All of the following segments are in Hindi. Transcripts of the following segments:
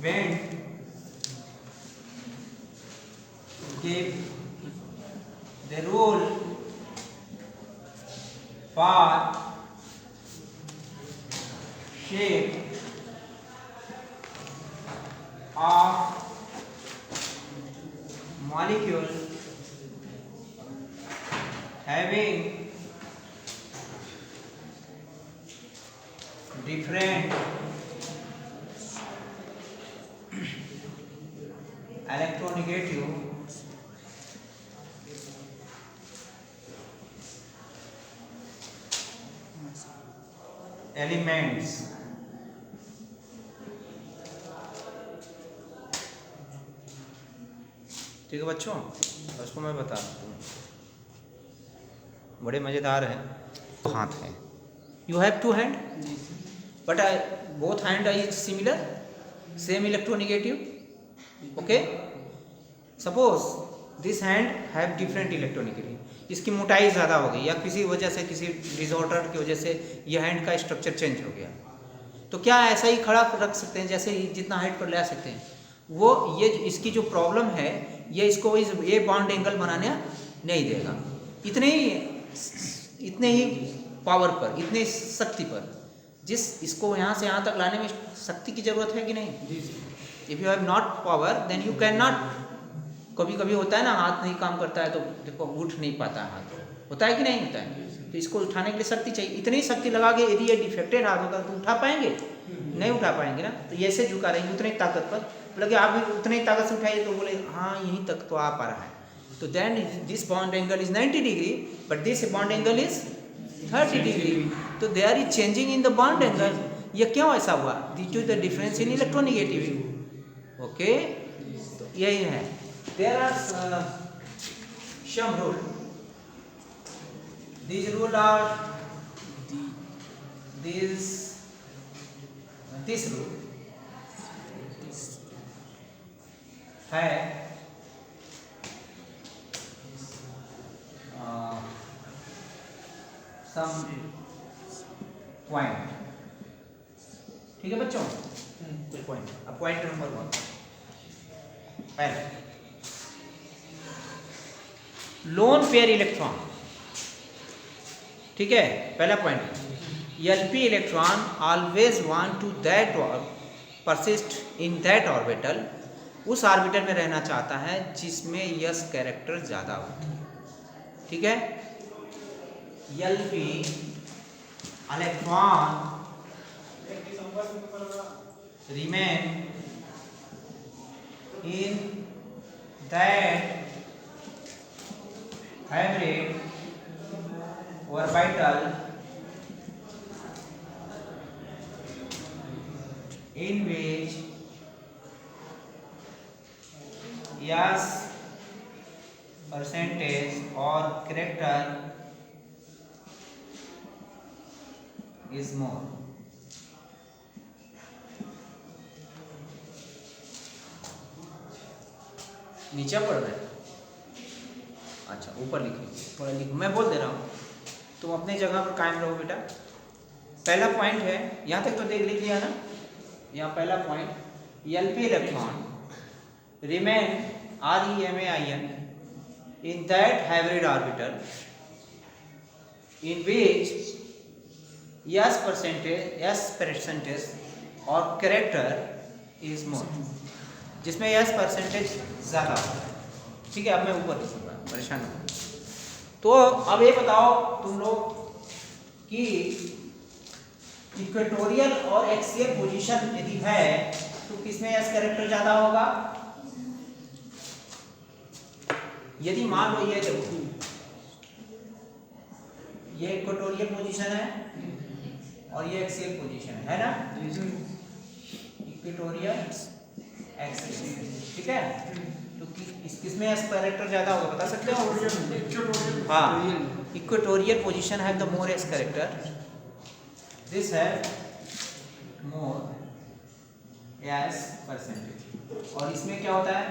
When give the rule for shape of molecule having different electronegative elements ठीक है बच्चों, उसको मैं बता दूँ, बड़े मज़ेदार हैं। हाथ है, you have two hand but both hand are similar, same electronegative. Okay, suppose this hand have different electronegative, इसकी मोटाई ज़्यादा हो गई या किसी वजह से, किसी डिसऑर्डर की वजह से ये हैंड का स्ट्रक्चर चेंज हो गया, तो क्या ऐसा ही खड़ा रख सकते हैं जैसे जितना हाइट पर ले सकते हैं? वो ये इसकी जो प्रॉब्लम है, ये इसको ये बॉन्ड एंगल बनाने नहीं देगा। इतने ही पावर पर, इतने शक्ति पर, जिस इसको यहाँ से यहाँ तक लाने में शक्ति की ज़रूरत है कि नहीं? If you have not power then you can not. कभी कभी होता है ना, हाथ नहीं काम करता है तो देखो उठ नहीं पाता है, हाथ होता है कि नहीं होता है? तो इसको उठाने के लिए शक्ति चाहिए। इतनी शक्ति लगा के यदि ये डिफेक्टेड हाथ होगा तो उठा पाएंगे? नहीं उठा पाएंगे ना। तो ऐसे झुका रहेंगे उतनी ताकत पर, बोले कि आप भी उतनी ताकत से उठाइए, तो बोले हाँ यहीं तक तो आ पा रहा है। तो then this bond angle is 90 degree but this bond angle is 30 degree, तो there is changing in the bond angle. ये क्यों ऐसा हुआ? Due to the difference in electronegativity. Okay, तो यही है। There are some rule, these rule are this rule है some point, ठीक है बच्चों? कुछ पॉइंट। अब पॉइंट नंबर 1, पहले लोन पेयर इलेक्ट्रॉन, ठीक है, पहला point, LP electron always want to that persist in that orbital, उस ऑर्बिटल में रहना चाहता है जिसमें यस कैरेक्टर ज़्यादा होती है। ठीक है, LP electron remain in that hybrid orbital in which S percentage or character is more। नीचे पढ़ रहे हैं? अच्छा, ऊपर लिखो, थोड़ा लिखो, मैं बोल दे रहा हूँ, तुम अपनी जगह पर कायम रहो बेटा। पहला पॉइंट है, यहाँ तक तो देख लीजिए ना। यहाँ पहला point, LP electron remain REMAIN in that hybrid orbital in which S percentage और कैरेक्टर इज मोर, जिसमें S परसेंटेज ज़्यादा होता है। ठीक है, अब मैं ऊपर लिखूँगा, परेशान नहीं। तो अब ये बताओ तुम लोग कि इक्वेटोरियल और एक्सियल पोजीशन यदि है तो किसमें एस कैरेक्टर ज्यादा होगा? यदि मान लो ये देखो, ये इक्वेटोरियल पोजीशन है और ये एक्सियल पोजीशन है ना, इक्वेटोरियल एक्सियल, ठीक है। तो किसमें एस कैरेक्टर ज्यादा होगा बता सकते हो? हाँ, equatorial position have the more S character, this है मोर एस परसेंटेज, और इसमें क्या होता है?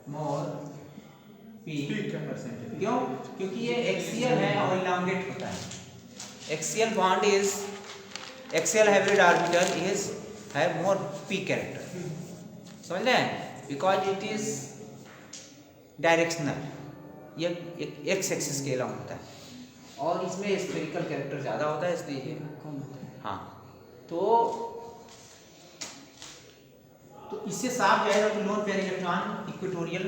मोर पी परसेंटेज। क्यों? क्योंकि ये एक्सियल है और इलांगेट होता है। Axial bond is, axial hybrid orbital is have more p character, समझ रहे हैं, बिकॉज इट इज डायरेक्शनल, ये एक एक्स एक्सिस के अलॉन्ग होता है और इसमें स्फेरिकल कैरेक्टर ज़्यादा होता है, इसलिए हाँ। तो इससे साफ जाएगा कि lone pair electron equatorial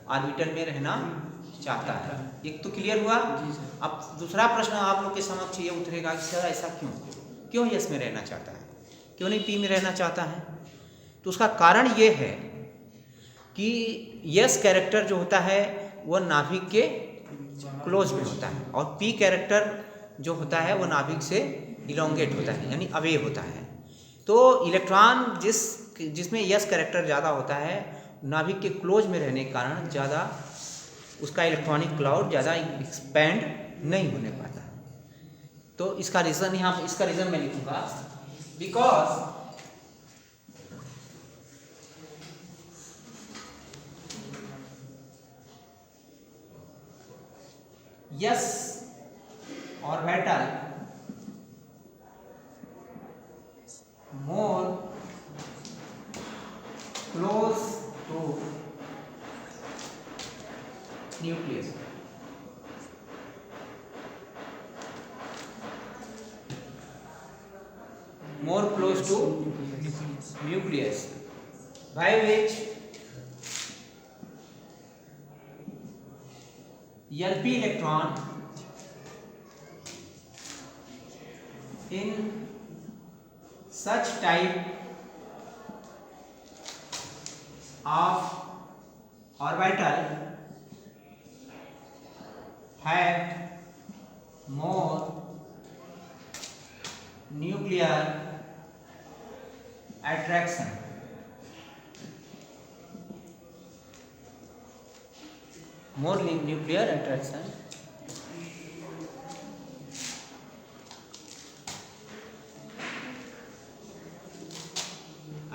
orbital में रहना चाहता है। एक तो क्लियर हुआ। अब दूसरा प्रश्न आप लोग के समक्ष ये उतरेगा कि सर ऐसा क्यों यस में रहना चाहता है, क्यों नहीं पी में रहना चाहता है? तो उसका कारण ये है कि यस कैरेक्टर जो होता है वो नाभिक के क्लोज में होता है और पी कैरेक्टर जो होता है वो नाभिक से इलोंगेट होता है, यानी अवे होता है। तो इलेक्ट्रॉन जिसमें यस कैरेक्टर ज़्यादा होता है, नाभिक के क्लोज में रहने के कारण ज़्यादा उसका इलेक्ट्रॉनिक क्लाउड ज़्यादा एक्सपेंड नहीं होने पाता। तो इसका रीज़न यहाँ, इसका रीज़न मैं लिखूँगा, because yes orbital more close to nucleus, more close to nucleus, by which LP electron in such type of orbital have more nuclear attraction, more nuclear attraction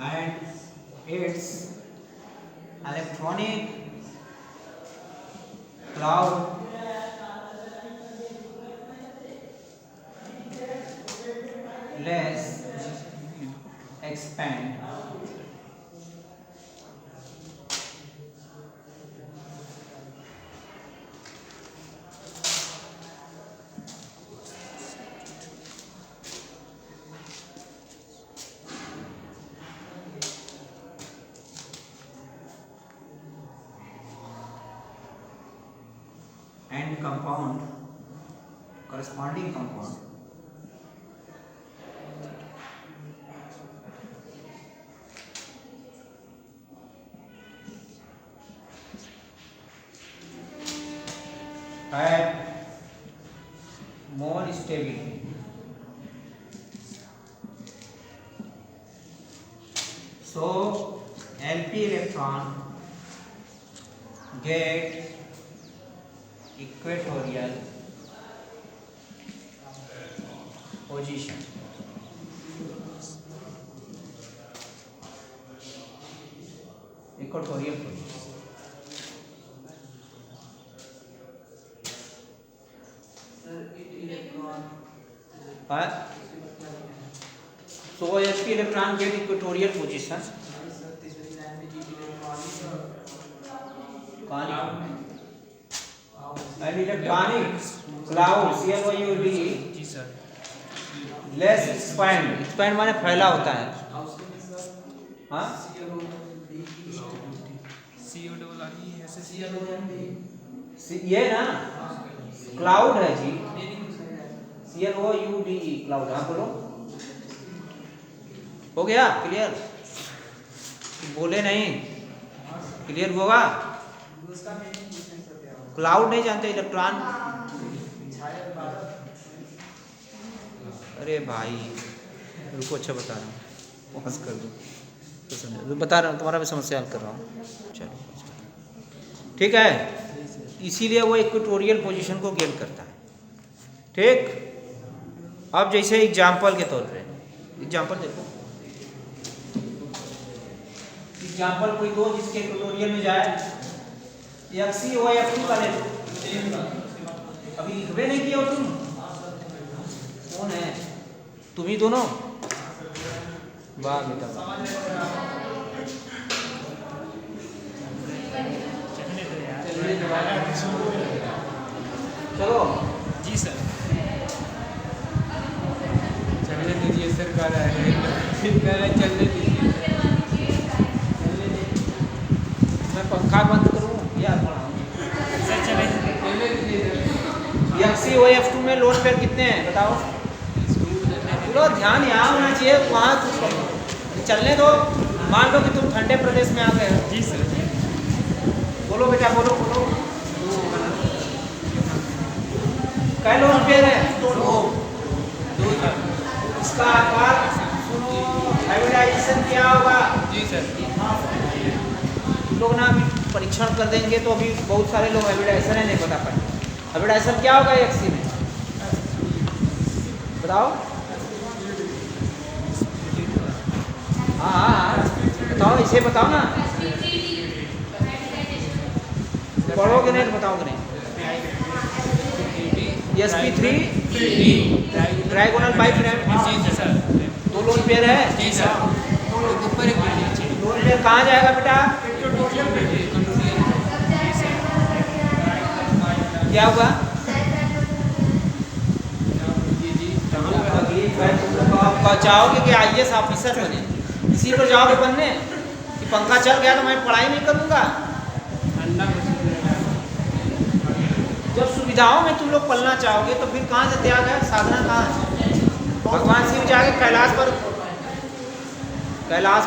and its electronic cloud less expand and compound, corresponding compound have more stability. So LP electron get equatorial position. Equatorial position. So LP electron get equatorial position. And electronic cloud CLOUD less expand माने फैला होता है, हाँ ये ना क्लाउड है जी, CLOUDE क्लाउड। हाँ बोलो, हो गया क्लियर? बोले नहीं, क्लियर होगा? क्लाउड नहीं जानते इलेक्ट्रॉन? अरे भाई रुको, अच्छा बता रहा हूँ, बस कर दो तो समझो, बता रहा हूँ, तुम्हारा भी समस्या हल कर रहा हूँ। चलो ठीक है, इसीलिए वो इक्वेटोरियल पोजीशन को गेन करता है। ठीक, अब जैसे एग्जाम्पल के तौर पे, एग्जाम्पल देखो, एग्जाम्पल कोई दो जिसके इक्वेटोरियल में जाए, XCOF2 का ले लो, अभी लिखवे नहीं किया हो तुम? कौन है? तुम ही दोनों? वाह बेटा वाह। चलो जी सर। चलने दीजिए सर, कह रहा है चलने दीजिए। मैं पंखा बंद करूँ या सर चलने दीजिए। एक्सी ओ F2 में लोड फेयर कितने हैं बताओ? पूरा ध्यान यहाँ होना चाहिए, वहाँ चलने दो। मान लो कि तुम ठंडे प्रदेश में आ गए हो। जी सर। बोलो बेटा, बोलो बोलो। कै लोड फेयर है? दो सर। इसका आकार सुनो, हाइब्रिडाइजेशन क्या होगा? जी सर। लोग ना अभी परीक्षण कर देंगे तो अभी बहुत सारे लोग हाइब्रिडाइजेशन है नहीं बता पाएंगे। हाइब्रिडाइजेशन क्या होगा एक्सी में बताओ? हाँ हाँ हाँ बताओ, इसे बताओ ना। पढ़ोगे नहीं तो बताओगे नहीं। SP3 trigonal bi frame. जी सर। दो लोड पेयर है। जी सर। ऊपर एक नीचे। लोड पेयर कहाँ जाएगा बेटा? क्या हुआ? आप चाहोगे कि IAS ऑफिसर बने, इसी पर जाओगे बनने कि पंखा चल गया तो मैं पढ़ाई नहीं करूँगा? जब सुविधाओं में तुम लोग पलना चाहोगे तो फिर कहाँ से त्याग है? साधना कहाँ है? भगवान शिव जाके कैलाश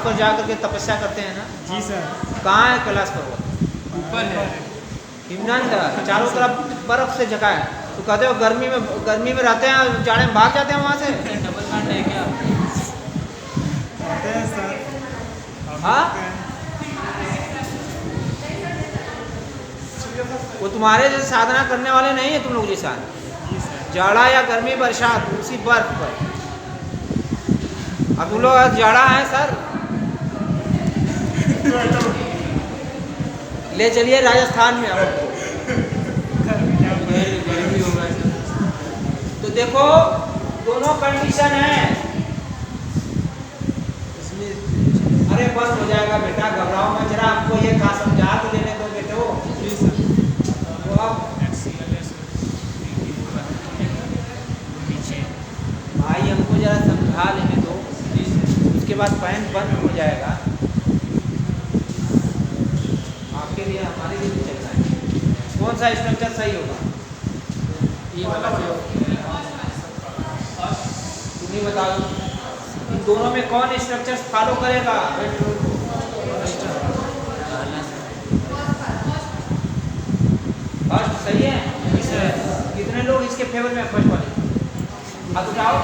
पर जाकर के तपस्या करते हैं ना। जी सर। कहाँ है कैलाश पर्वत? ऊपर है। हिमनंद चारों तरफ बर्फ से ढका है। तो कहते हो गर्मी में रहते हैं, जाड़े में भाग जाते हैं वहाँ से। डबल कांड है क्या? हाँ, वो तुम्हारे जैसे साधना करने वाले नहीं है तुम लोग जैसा। जाड़ा या गर्मी बरसात उसी बर्फ पर। अब तुम लोग जाड़ा है सर, ले चलिए राजस्थान में आपको। गर्मी होगा तो देखो दोनों कंडीशन है इसमें। अरे बस हो जाएगा बेटा, घबराओ मत जरा। आपको ये कहा समझा तो लेने दो बेटो। जी सर। तो अब भाई हमको जरा समझा लेने दो, उसके बाद फैन बंद हो जाएगा। आपके लिए हमारे लिए भी चलना है। कौन सा स्ट्रक्चर सही होगा? ये वाला जो तुम ही बता दो, इन दोनों में कौन स्ट्रक्चर फॉलो करेगा? फर्स्ट सही है। कितने लोग इसके फेवर में? फर्स्ट वाले हाथ उठाओ।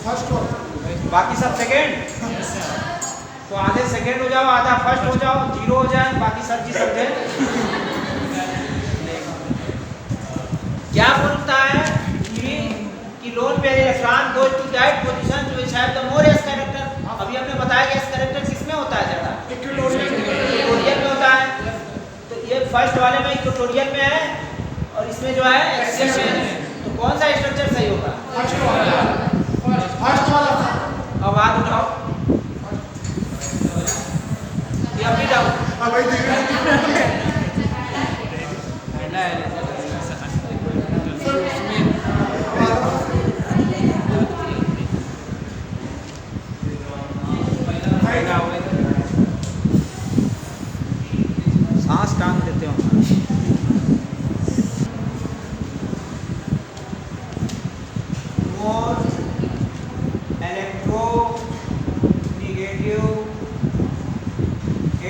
फर्स्ट बाकी सब सेकेंड। तो आधे सेकेंड हो जाओ, आधा फर्स्ट हो जाओ, जीरो हो जाए, बाकी सब जी समझे। क्या बोलता है कि लोन पे electron goes to that position which have the more S character. अभी हमने बताया कि एस कैरेक्टर किसमें होता है ज्यादा? इक्वेटोरियल में होता है। तो ये फर्स्ट वाले में इक्वेटोरियल में है और इसमें जो है एक्सियल में है। तो कौन सा स्ट्रक्चर सही होगा? फर्स्ट वाला। अब हाथ उठाओ। ये अभी डाउन पहला है सांस टांग देते हो। मोर electro negative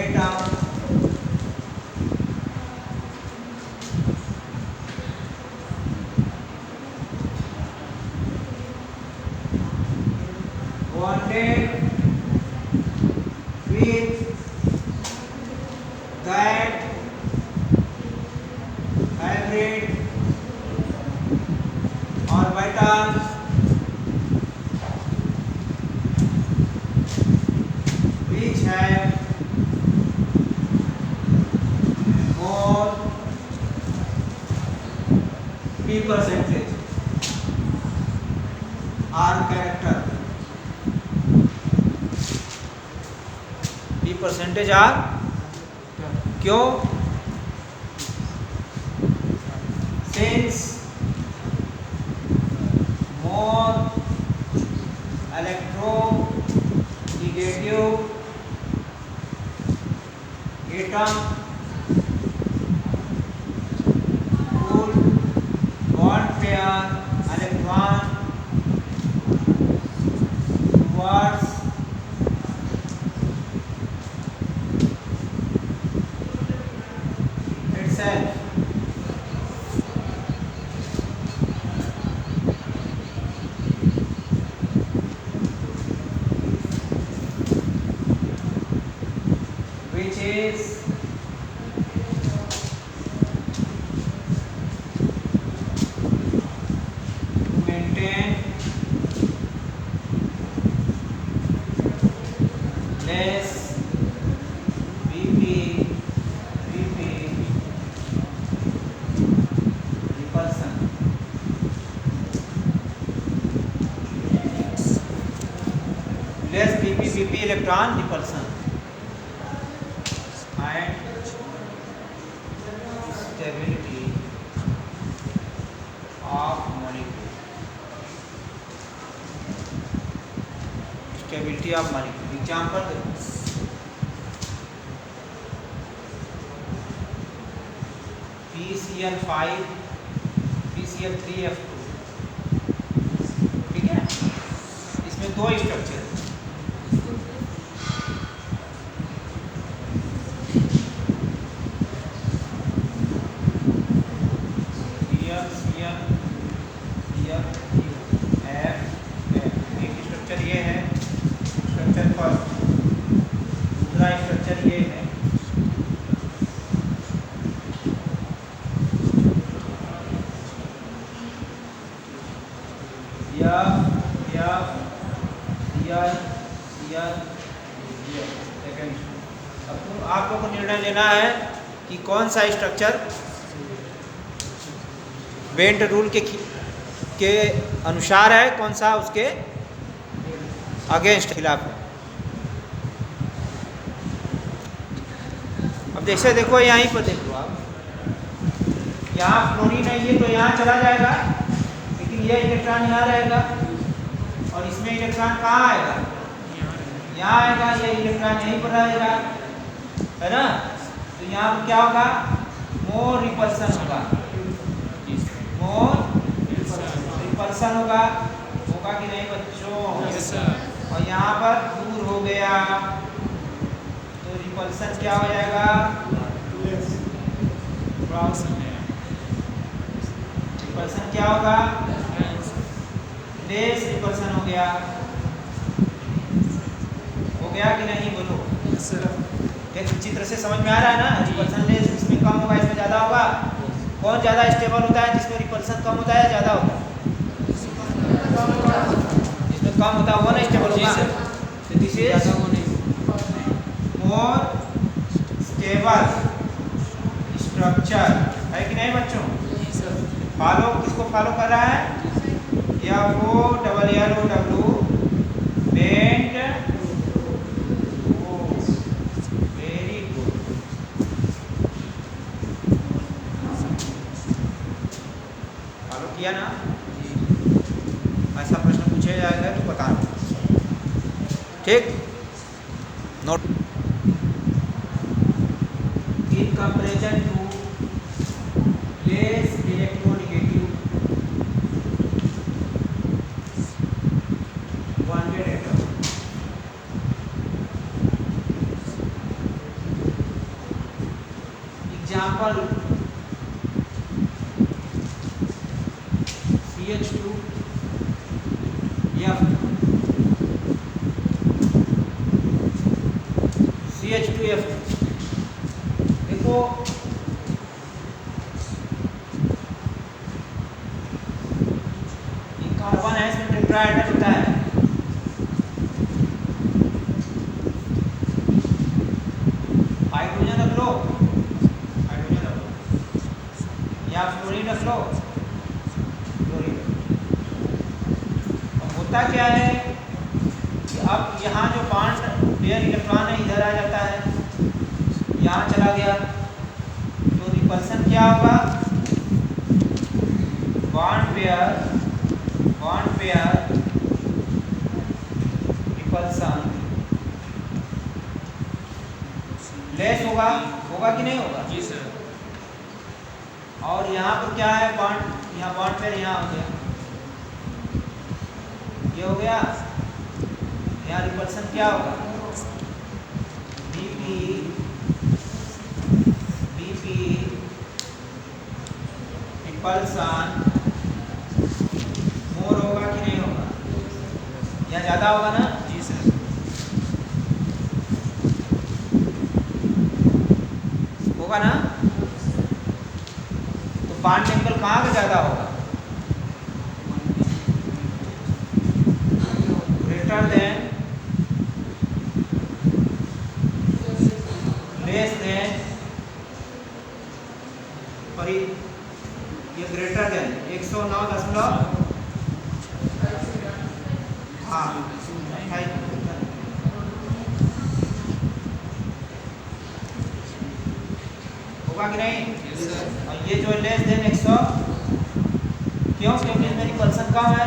atom bonded with that hybrid orbitals which have more p percentage R character percentage R क्यों? Since more electronegative atom could bond pair electron towards itself. Which is to maintain less Vp repulsion. Less Vp electron repulsion and stability of molecule. Stability of molecule. Example PCl5 PCl3F2, ठीक है? इसमें दो स्ट्रक्चर ये है स्ट्रक्चर फर्स्ट, दूसरा स्ट्रक्चर ये है, सेकंड। अब आप लोगों को निर्णय लेना है कि कौन सा स्ट्रक्चर बेंट रूल के अनुसार है, कौन सा उसके अगेंस्ट खिलाफ है। अब जैसे देखो यहीं पर देखो आप, यहाँ फ्लोरीन है ये तो यहाँ चला जाएगा, लेकिन ये इलेक्ट्रॉन यहाँ रहेगा और इसमें इलेक्ट्रॉन कहाँ आएगा? यहाँ आएगा। ये इलेक्ट्रॉन यहीं पर रहेगा, है ना? तो यहाँ पर क्या होगा? मोर रिपल्सन होगा, मोर रिपल्सन होगा कि नहीं बच्चों? और यहाँ पर दूर हो गया तो रिपल्सन क्या हो जाएगा? रिपल्सन क्या होगा? लेस रिपल्सन हो गया कि नहीं? बोलो। एक चित्र से समझ में आ रहा है ना? रिपल्सन लेस इसमें कम होगा, इसमें ज़्यादा होगा। कौन ज़्यादा स्टेबल होता है? जिसमें रिपल्सन कम होता है, ज़्यादा होता है? कम होता है वो नहीं स्टेबल होगा। तो this is more stable structure, है कि नहीं बच्चों? फॉलो किसको फॉलो कर रहा है? FOLLOW bent. Very good. Follow किया ना? ऐसा प्रश्न पूछा जाएगा तो बताना, ठीक? Note in comparison to less electronegative bonded atom, example CH2 CH2F2। देखो कार्बन है, इसमें टेट्राहेड्रल होता है। हाइड्रोजन रख लो, या फ्लोरीन रख लो, फ्लोरीन। अब होता क्या है कि अब यहाँ जो बॉन्ड पेयर इलेक्ट्रॉन है इधर आ जाता है, यहाँ चला गया तो रिपल्सन क्या होगा, बॉन्ड पेयर रिपल्सन लेस होगा कि नहीं होगा? जी सर। और यहाँ पर क्या है, बॉन्ड, यहाँ बॉन्ड पेयर यहाँ हो गया, ये हो गया। यहाँ रिपल्सन क्या होगा, बीपी रिपल्सन मोर होगा कि नहीं होगा? यहाँ ज़्यादा होगा ना? जी सर। होगा ना? तो बॉन्ड एंगल कहाँ का ज़्यादा होगा? ग्रेटर देन, लेस देन, और ये ग्रेटर देन 109. हाँ, होगा कि नहीं? और ये जो लेस देन 100, क्यों? क्योंकि इसमें रिपल्सन कम है।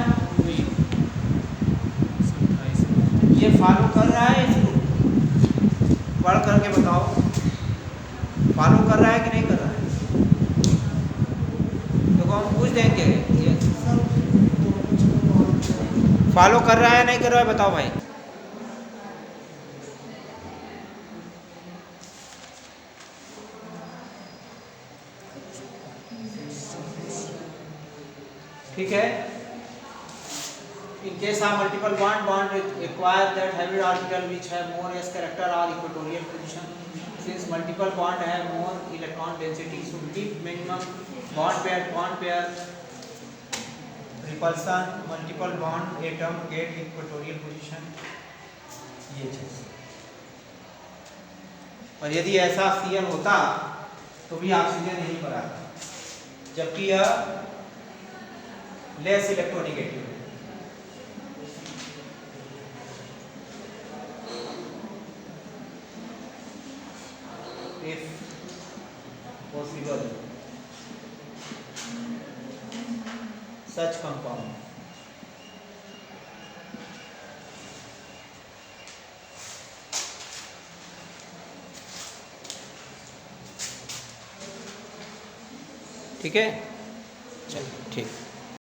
ये फॉलो कर रहा है इसको, पढ़ करके बताओ, फॉलो कर रहा है कि नहीं कर रहा है? तो हम पूछ देंगे ये फॉलो कर रहा है नहीं कर रहा है, बताओ भाई। ठीक है। In case of multiple bond require that hybrid orbital which have more s character or equatorial position. Since multiple bond have more electron density, so keep minimum bond pair repulsion, multiple bond atom get equatorial position. ये चीज। और यदि ऐसा Cl होता तो भी ऑक्सीजन यहीं पर आता, जबकि यह लेस इलेक्ट्रोनेगेटिव है। If possible, such compound ठीक है, चलिए ठीक।